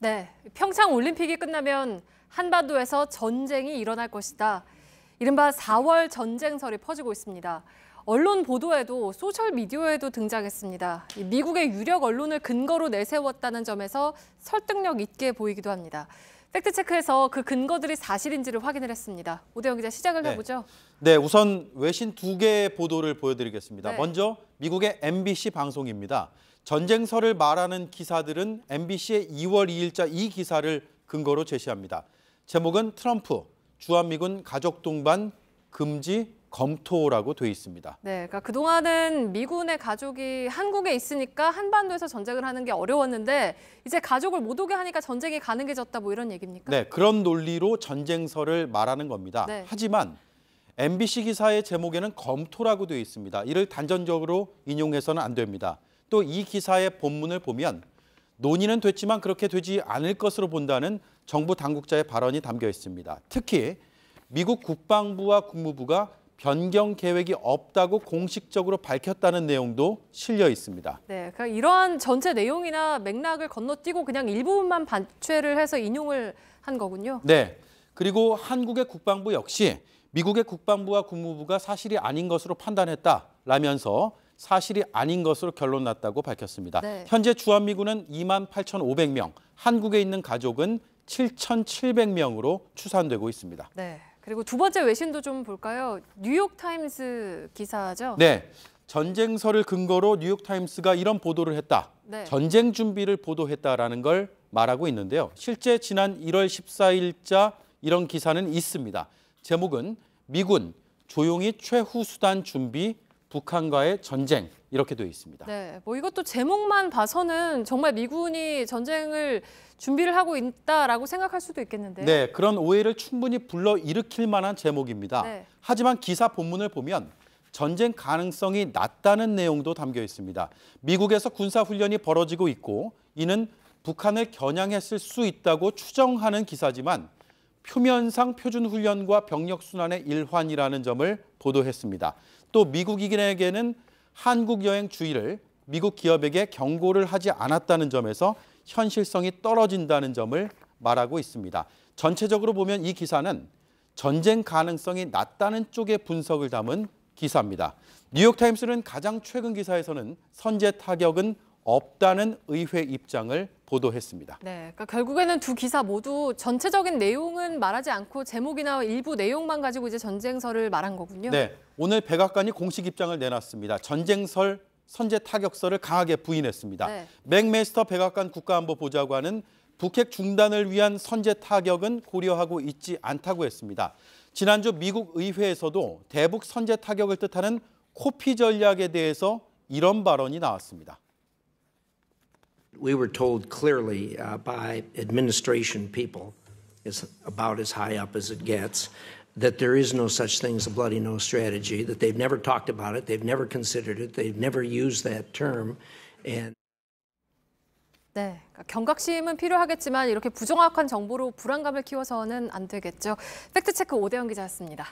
네, 평창 올림픽이 끝나면 한반도에서 전쟁이 일어날 것이다. 이른바 4월 전쟁설이 퍼지고 있습니다. 언론 보도에도 소셜미디어에도 등장했습니다. 미국의 유력 언론을 근거로 내세웠다는 점에서 설득력 있게 보이기도 합니다. 팩트체크에서 그 근거들이 사실인지를 확인을 했습니다. 오대영 기자 시작을 해보죠. 네, 우선 외신 2개의 보도를 보여드리겠습니다. 네. 먼저 미국의 MBC 방송입니다. 전쟁설을 말하는 기사들은 MBC의 2월 2일자 이 기사를 근거로 제시합니다. 제목은 트럼프, 주한미군 가족 동반 금지 검토라고 돼 있습니다. 네, 그러니까 그동안은 미군의 가족이 한국에 있으니까 한반도에서 전쟁을 하는 게 어려웠는데 이제 가족을 못 오게 하니까 전쟁이 가능해졌다 뭐 이런 얘기입니까? 네, 그런 논리로 전쟁설을 말하는 겁니다. 네. 하지만 MBC 기사의 제목에는 검토라고 되어 있습니다. 이를 단전적으로 인용해서는 안 됩니다. 또 이 기사의 본문을 보면 논의는 됐지만 그렇게 되지 않을 것으로 본다는 정부 당국자의 발언이 담겨 있습니다. 특히 미국 국방부와 국무부가 변경 계획이 없다고 공식적으로 밝혔다는 내용도 실려 있습니다. 네, 그러니까 이러한 전체 내용이나 맥락을 건너뛰고 그냥 일부분만 반twe를 해서 인용을 한 거군요. 네, 그리고 한국의 국방부 역시 미국의 국방부와 국무부가 사실이 아닌 것으로 판단했다라면서 사실이 아닌 것으로 결론 났다고 밝혔습니다. 네. 현재 주한미군은 28,500명, 한국에 있는 가족은 7,700명으로 추산되고 있습니다. 네. 그리고 두 번째 외신도 좀 볼까요? 뉴욕타임스 기사죠? 네, 전쟁설을 근거로 뉴욕타임스가 이런 보도를 했다. 네. 전쟁 준비를 보도했다라는 걸 말하고 있는데요. 실제 지난 1월 14일자 이런 기사는 있습니다. 제목은 미군 조용히 최후 수단 준비 북한과의 전쟁 이렇게 되어 있습니다. 네, 뭐 이것도 제목만 봐서는 정말 미군이 전쟁을 준비를 하고 있다라고 생각할 수도 있겠는데요. 네, 그런 오해를 충분히 불러일으킬 만한 제목입니다. 네. 하지만 기사 본문을 보면 전쟁 가능성이 낮다는 내용도 담겨 있습니다. 미국에서 군사훈련이 벌어지고 있고 이는 북한을 겨냥했을 수 있다고 추정하는 기사지만 표면상 표준훈련과 병력순환의 일환이라는 점을 보도했습니다. 또 미국인에게는 한국 여행 주의를 미국 기업에게 경고를 하지 않았다는 점에서 현실성이 떨어진다는 점을 말하고 있습니다. 전체적으로 보면 이 기사는 전쟁 가능성이 낮다는 쪽의 분석을 담은 기사입니다. 뉴욕타임스는 가장 최근 기사에서는 선제 타격은 없다는 의회 입장을 보도했습니다. 네, 그러니까 결국에는 두 기사 모두 전체적인 내용은 말하지 않고 제목이나 일부 내용만 가지고 이제 전쟁설을 말한 거군요. 네, 오늘 백악관이 공식 입장을 내놨습니다. 전쟁설, 선제 타격설을 강하게 부인했습니다. 네. 맥메스터 백악관 국가안보보좌관은 북핵 중단을 위한 선제 타격은 고려하고 있지 않다고 했습니다. 지난주 미국 의회에서도 대북 선제 타격을 뜻하는 코피 전략에 대해서 이런 발언이 나왔습니다. We were told clearly by administration people, it's about as high up as it gets, that there is no such thing as a bloody nose strategy, that they've never talked about it, they've never considered it, they've never used that term. And 네, 그러니까 경각심은 필요하겠지만 이렇게 부정확한 정보로 불안감을 키워서는 안 되겠죠. 팩트체크 오대영 기자였습니다.